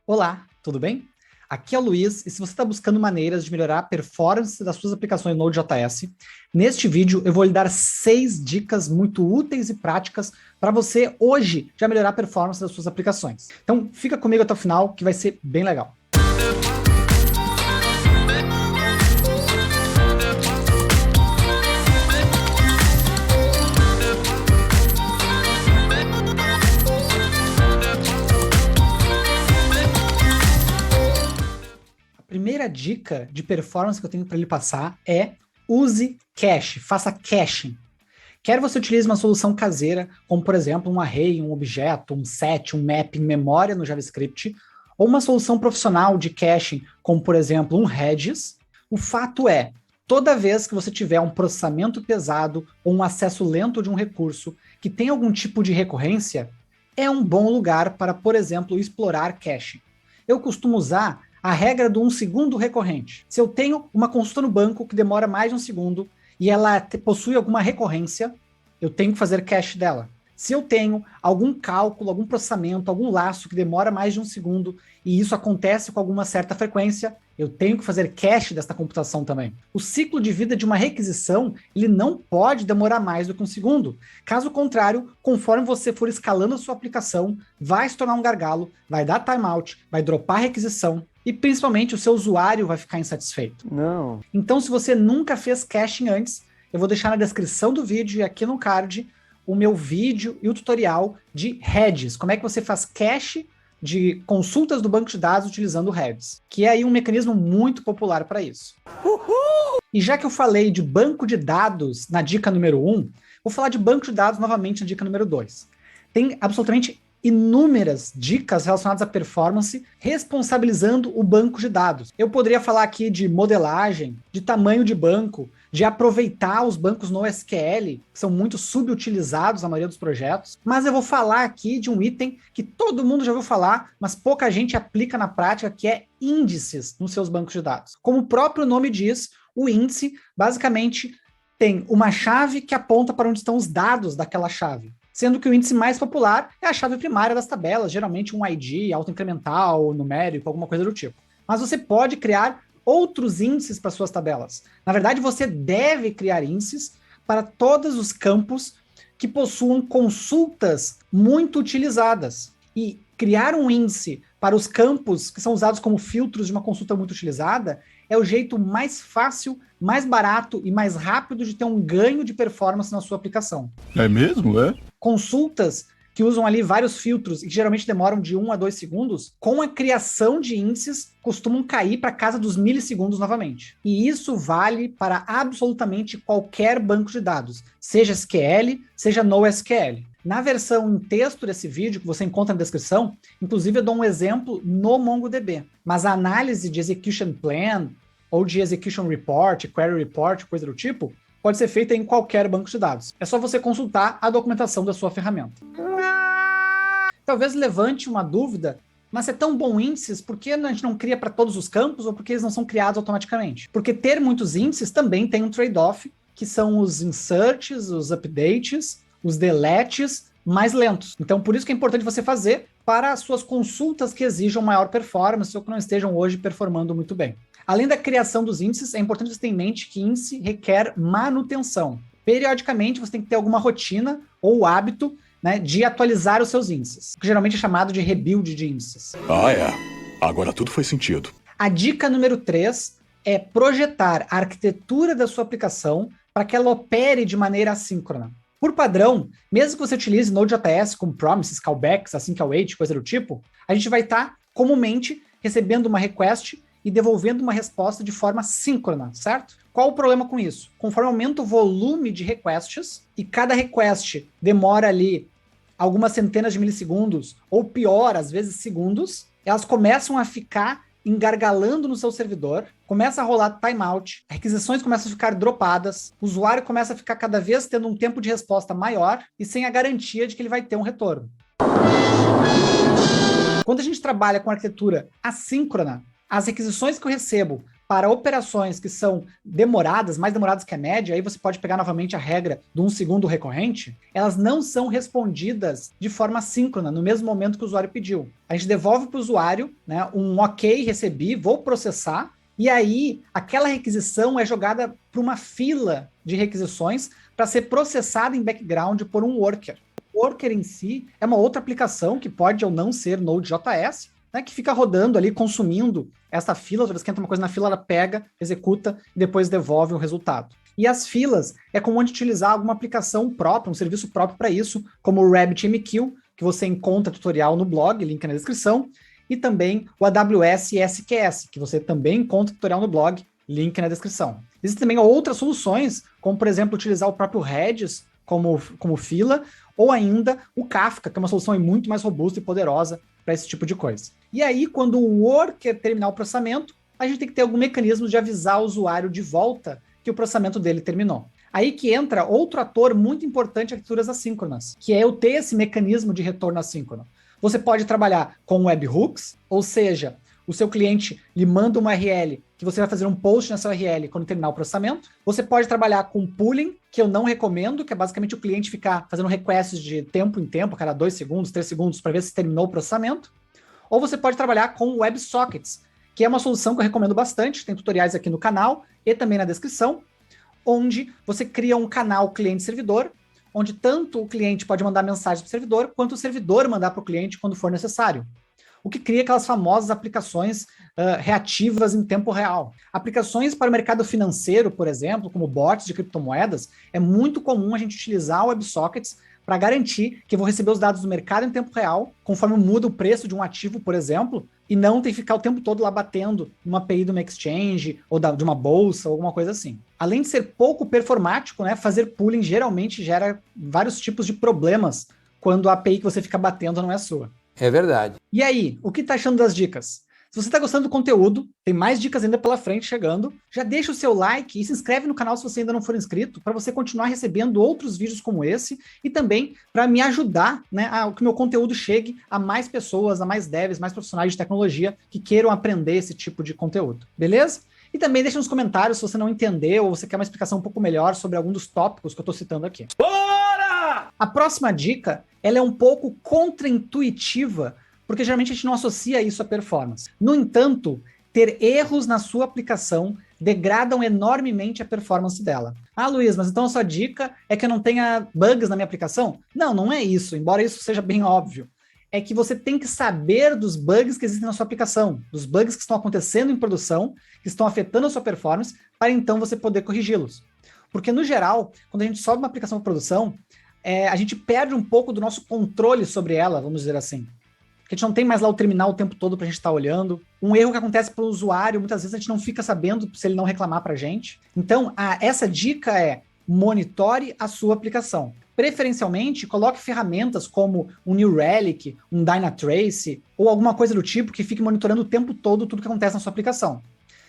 Olá, tudo bem? Aqui é o Luiz, e se você está buscando maneiras de melhorar a performance das suas aplicações no Node.js, neste vídeo eu vou lhe dar 6 dicas muito úteis e práticas para você hoje já melhorar a performance das suas aplicações. Então fica comigo até o final que vai ser bem legal. A primeira dica de performance que eu tenho para lhe passar é use cache, faça caching. Quer você utilize uma solução caseira, como por exemplo um array, um objeto, um set, um map em memória no JavaScript, ou uma solução profissional de caching, como por exemplo um Redis, o fato é, toda vez que você tiver um processamento pesado ou um acesso lento de um recurso que tem algum tipo de recorrência, é um bom lugar para, por exemplo, explorar caching. Eu costumo usar a regra do 1 segundo recorrente. Se eu tenho uma consulta no banco que demora mais de 1 segundo e ela possui alguma recorrência, eu tenho que fazer cache dela. Se eu tenho algum cálculo, algum processamento, algum laço que demora mais de 1 segundo e isso acontece com alguma certa frequência, eu tenho que fazer cache desta computação também. O ciclo de vida de uma requisição, ele não pode demorar mais do que 1 segundo. Caso contrário, conforme você for escalando a sua aplicação, vai se tornar um gargalo, vai dar timeout, vai dropar a requisição, e principalmente o seu usuário vai ficar insatisfeito. Não. Então, se você nunca fez caching antes, eu vou deixar na descrição do vídeo e aqui no card o meu vídeo e o tutorial de Redis. Como é que você faz cache de consultas do banco de dados utilizando o Redis, que é aí um mecanismo muito popular para isso. Uhul! E já que eu falei de banco de dados na dica número 1, vou falar de banco de dados novamente na dica número 2. Tem absolutamente inúmeras dicas relacionadas à performance, responsabilizando o banco de dados. Eu poderia falar aqui de modelagem, de tamanho de banco, de aproveitar os bancos NoSQL, que são muito subutilizados na maioria dos projetos, mas eu vou falar aqui de um item que todo mundo já ouviu falar, mas pouca gente aplica na prática, que é índices nos seus bancos de dados. Como o próprio nome diz, o índice basicamente tem uma chave que aponta para onde estão os dados daquela chave, sendo que o índice mais popular é a chave primária das tabelas, geralmente um ID, autoincremental, numérico, alguma coisa do tipo. Mas você pode criar outros índices para suas tabelas. Na verdade, você deve criar índices para todos os campos que possuam consultas muito utilizadas. E criar um índice para os campos que são usados como filtros de uma consulta muito utilizada é o jeito mais fácil, mais barato e mais rápido de ter um ganho de performance na sua aplicação. É mesmo, é? Consultas que usam ali vários filtros e que geralmente demoram de 1 a 2 segundos, com a criação de índices, costumam cair para casa dos milissegundos novamente. E isso vale para absolutamente qualquer banco de dados, seja SQL, seja NoSQL. Na versão em texto desse vídeo, que você encontra na descrição, inclusive eu dou um exemplo no MongoDB. Mas a análise de Execution Plan, ou de Execution Report, Query Report, coisa do tipo, pode ser feita em qualquer banco de dados. É só você consultar a documentação da sua ferramenta. Talvez levante uma dúvida, mas se é tão bom índices, por que a gente não cria para todos os campos ou por que eles não são criados automaticamente? Porque ter muitos índices também tem um trade-off, que são os inserts, os updates, os deletes mais lentos. Então, por isso que é importante você fazer para as suas consultas que exijam maior performance ou que não estejam hoje performando muito bem. Além da criação dos índices, é importante você ter em mente que índice requer manutenção. Periodicamente, você tem que ter alguma rotina ou hábito, né, de atualizar os seus índices, que geralmente é chamado de rebuild de índices. Ah, é. Agora tudo faz sentido. A dica número 3 é projetar a arquitetura da sua aplicação para que ela opere de maneira assíncrona. Por padrão, mesmo que você utilize Node.js com promises, callbacks, assim que await, coisa do tipo, a gente vai estar comumente recebendo uma request e devolvendo uma resposta de forma síncrona, certo? Qual o problema com isso? Conforme aumenta o volume de requests, e cada request demora ali algumas centenas de milissegundos, ou pior, às vezes segundos, elas começam a ficar engargalando no seu servidor, começa a rolar timeout, requisições começam a ficar dropadas, o usuário começa a ficar cada vez tendo um tempo de resposta maior e sem a garantia de que ele vai ter um retorno. Quando a gente trabalha com arquitetura assíncrona, as requisições que eu recebo para operações que são demoradas, mais demoradas que a média, aí você pode pegar novamente a regra de 1 segundo recorrente, elas não são respondidas de forma síncrona, no mesmo momento que o usuário pediu. A gente devolve para o usuário, né, um ok, recebi, vou processar, e aí aquela requisição é jogada para uma fila de requisições para ser processada em background por um worker. O worker em si é uma outra aplicação que pode ou não ser Node.js, né, que fica rodando ali, consumindo essa fila. Toda vez que entra uma coisa na fila, ela pega, executa e depois devolve o resultado. E as filas é comum a gente utilizar alguma aplicação própria, um serviço próprio para isso, como o RabbitMQ, que você encontra tutorial no blog, link na descrição, e também o AWS SQS, que você também encontra tutorial no blog, link na descrição. Existem também outras soluções, como por exemplo utilizar o próprio Redis como fila, ou ainda o Kafka, que é uma solução muito mais robusta e poderosa para esse tipo de coisa. E aí, quando o worker terminar o processamento, a gente tem que ter algum mecanismo de avisar o usuário de volta que o processamento dele terminou. Aí que entra outro ator muito importante em arquiteturas assíncronas, que é eu ter esse mecanismo de retorno assíncrono. Você pode trabalhar com webhooks, ou seja, o seu cliente lhe manda uma URL que você vai fazer um post nessa URL quando terminar o processamento. Você pode trabalhar com pooling, que eu não recomendo, que é basicamente o cliente ficar fazendo requests de tempo em tempo, cada 2 segundos, 3 segundos, para ver se terminou o processamento. Ou você pode trabalhar com WebSockets, que é uma solução que eu recomendo bastante, tem tutoriais aqui no canal e também na descrição, onde você cria um canal cliente-servidor, onde tanto o cliente pode mandar mensagem para o servidor, quanto o servidor mandar para o cliente quando for necessário. O que cria aquelas famosas aplicações reativas em tempo real. Aplicações para o mercado financeiro, por exemplo, como bots de criptomoedas, é muito comum a gente utilizar WebSockets para garantir que eu vou receber os dados do mercado em tempo real, conforme muda o preço de um ativo, por exemplo, e não tem que ficar o tempo todo lá batendo numa API de uma exchange ou de uma bolsa ou alguma coisa assim. Além de ser pouco performático, né, fazer pooling geralmente gera vários tipos de problemas quando a API que você fica batendo não é sua. É verdade. E aí, o que tá achando das dicas? Se você tá gostando do conteúdo, tem mais dicas ainda pela frente chegando, já deixa o seu like e se inscreve no canal se você ainda não for inscrito, para você continuar recebendo outros vídeos como esse e também para me ajudar, né, a que o meu conteúdo chegue a mais pessoas, a mais devs, mais profissionais de tecnologia que queiram aprender esse tipo de conteúdo, beleza? E também deixa nos comentários se você não entendeu ou você quer uma explicação um pouco melhor sobre algum dos tópicos que eu tô citando aqui. Bora! A próxima dica, ela é um pouco contraintuitiva, porque geralmente a gente não associa isso à performance. No entanto, ter erros na sua aplicação degradam enormemente a performance dela. Ah, Luiz, mas então a sua dica é que eu não tenha bugs na minha aplicação? Não, não é isso, embora isso seja bem óbvio. É que você tem que saber dos bugs que existem na sua aplicação, dos bugs que estão acontecendo em produção, que estão afetando a sua performance, para então você poder corrigi-los. Porque, no geral, quando a gente sobe uma aplicação para produção, a gente perde um pouco do nosso controle sobre ela, vamos dizer assim. Porque a gente não tem mais lá o terminal o tempo todo para a gente estar olhando. Um erro que acontece para o usuário, muitas vezes a gente não fica sabendo se ele não reclamar para a gente. Então, essa dica é monitore a sua aplicação. Preferencialmente, coloque ferramentas como um New Relic, um Dynatrace, ou alguma coisa do tipo que fique monitorando o tempo todo tudo que acontece na sua aplicação.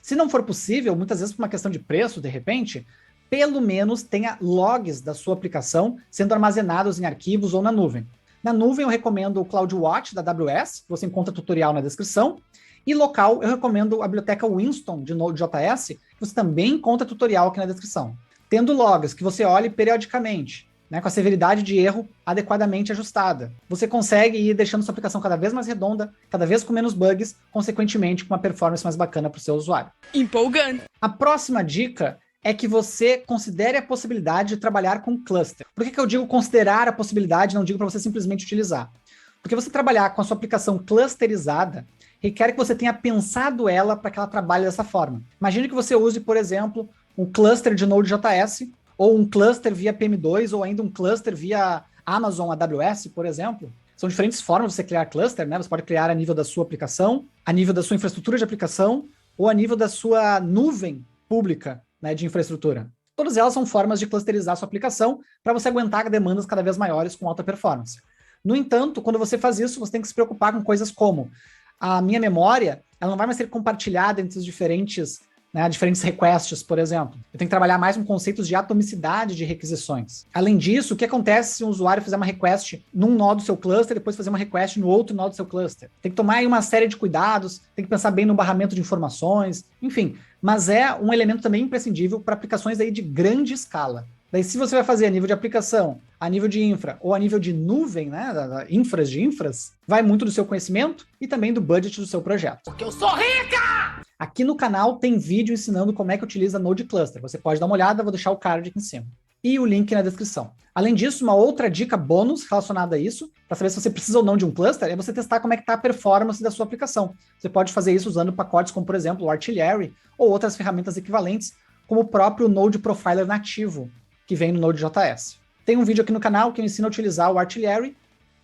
Se não for possível, muitas vezes por uma questão de preço, de repente, pelo menos tenha logs da sua aplicação sendo armazenados em arquivos ou na nuvem. Na nuvem eu recomendo o CloudWatch da AWS, que você encontra tutorial na descrição, e local eu recomendo a biblioteca Winston de Node.js, que você também encontra tutorial aqui na descrição. Tendo logs que você olhe periodicamente, né, com a severidade de erro adequadamente ajustada, você consegue ir deixando sua aplicação cada vez mais redonda, cada vez com menos bugs, consequentemente com uma performance mais bacana para o seu usuário. Empolgante! A próxima dica é que você considere a possibilidade de trabalhar com cluster. Por que eu digo considerar a possibilidade, não digo para você simplesmente utilizar? Porque você trabalhar com a sua aplicação clusterizada requer que você tenha pensado ela para que ela trabalhe dessa forma. Imagine que você use, por exemplo, um cluster de Node.js, ou um cluster via PM2, ou ainda um cluster via Amazon AWS, por exemplo. São diferentes formas de você criar cluster, né? Você pode criar a nível da sua aplicação, a nível da sua infraestrutura de aplicação, ou a nível da sua nuvem pública, né, de infraestrutura. Todas elas são formas de clusterizar a sua aplicação para você aguentar demandas cada vez maiores com alta performance. No entanto, quando você faz isso, você tem que se preocupar com coisas como a minha memória, ela não vai mais ser compartilhada entre os diferentes né, diferentes requests, por exemplo. Eu tenho que trabalhar mais com conceitos de atomicidade de requisições. Além disso, o que acontece se um usuário fizer uma request num nó do seu cluster e depois fazer uma request no outro nó do seu cluster? Tem que tomar aí uma série de cuidados, tem que pensar bem no barramento de informações, enfim. Mas é um elemento também imprescindível para aplicações aí de grande escala. Daí, se você vai fazer a nível de aplicação, a nível de infra ou a nível de nuvem, né, infras de infras, vai muito do seu conhecimento e também do budget do seu projeto. Porque eu sou rica! Aqui no canal tem vídeo ensinando como é que utiliza Node Cluster. Você pode dar uma olhada, vou deixar o card aqui em cima. E o link na descrição. Além disso, uma outra dica bônus relacionada a isso, para saber se você precisa ou não de um cluster, é você testar como é que está a performance da sua aplicação. Você pode fazer isso usando pacotes como, por exemplo, o Artillery ou outras ferramentas equivalentes, como o próprio Node Profiler nativo, que vem no Node.js. Tem um vídeo aqui no canal que eu ensino a utilizar o Artillery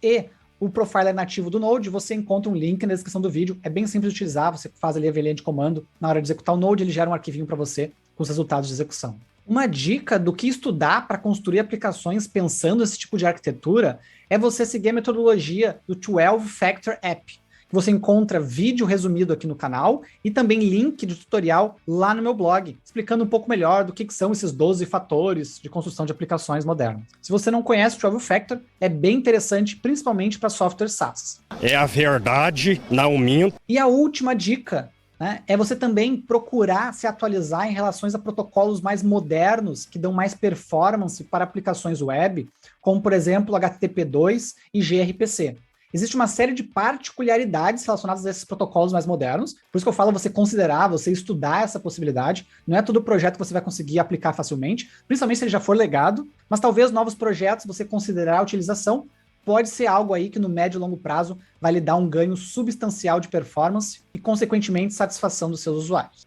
e o Profiler nativo do Node. Você encontra um link na descrição do vídeo. É bem simples de utilizar, você faz ali a velhinha de comando. Na hora de executar o Node, ele gera um arquivinho para você com os resultados de execução. Uma dica do que estudar para construir aplicações pensando nesse tipo de arquitetura é você seguir a metodologia do 12 Factor App. Você encontra vídeo resumido aqui no canal e também link de tutorial lá no meu blog, explicando um pouco melhor do que são esses 12 fatores de construção de aplicações modernas. Se você não conhece o 12 Factor, é bem interessante, principalmente para software SaaS. É a verdade, não minto. E a última dica, né, é você também procurar se atualizar em relação a protocolos mais modernos, que dão mais performance para aplicações web, como, por exemplo, HTTP2 e gRPC. Existe uma série de particularidades relacionadas a esses protocolos mais modernos, por isso que eu falo você considerar, você estudar essa possibilidade. Não é todo projeto que você vai conseguir aplicar facilmente, principalmente se ele já for legado, mas talvez novos projetos você considerar a utilização, pode ser algo aí que no médio e longo prazo vai lhe dar um ganho substancial de performance e, consequentemente, satisfação dos seus usuários.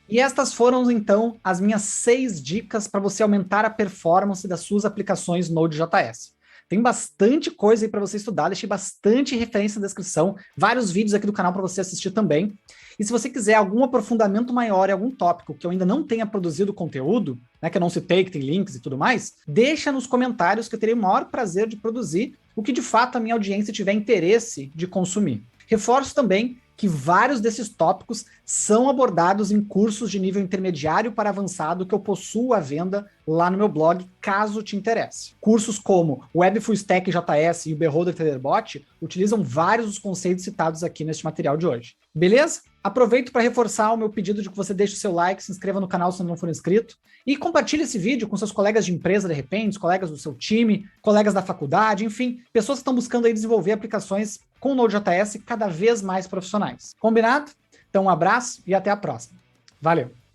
E estas foram, então, as minhas 6 dicas para você aumentar a performance das suas aplicações Node.js. Tem bastante coisa aí para você estudar, deixei bastante referência na descrição, vários vídeos aqui do canal para você assistir também. E se você quiser algum aprofundamento maior em algum tópico que eu ainda não tenha produzido conteúdo, né, que eu não citei, que tem links e tudo mais, deixa nos comentários que eu terei o maior prazer de produzir o que de fato a minha audiência tiver interesse de consumir. Reforço também que vários desses tópicos são abordados em cursos de nível intermediário para avançado que eu possuo à venda lá no meu blog, caso te interesse. Cursos como Web Full Stack JS e o Beholder Traderbot utilizam vários dos conceitos citados aqui neste material de hoje. Beleza? Aproveito para reforçar o meu pedido de que você deixe o seu like, se inscreva no canal se não for inscrito e compartilhe esse vídeo com seus colegas de empresa, de repente, os colegas do seu time, colegas da faculdade, enfim, pessoas que estão buscando aí desenvolver aplicações com Node.js cada vez mais profissionais. Combinado? Então um abraço e até a próxima. Valeu!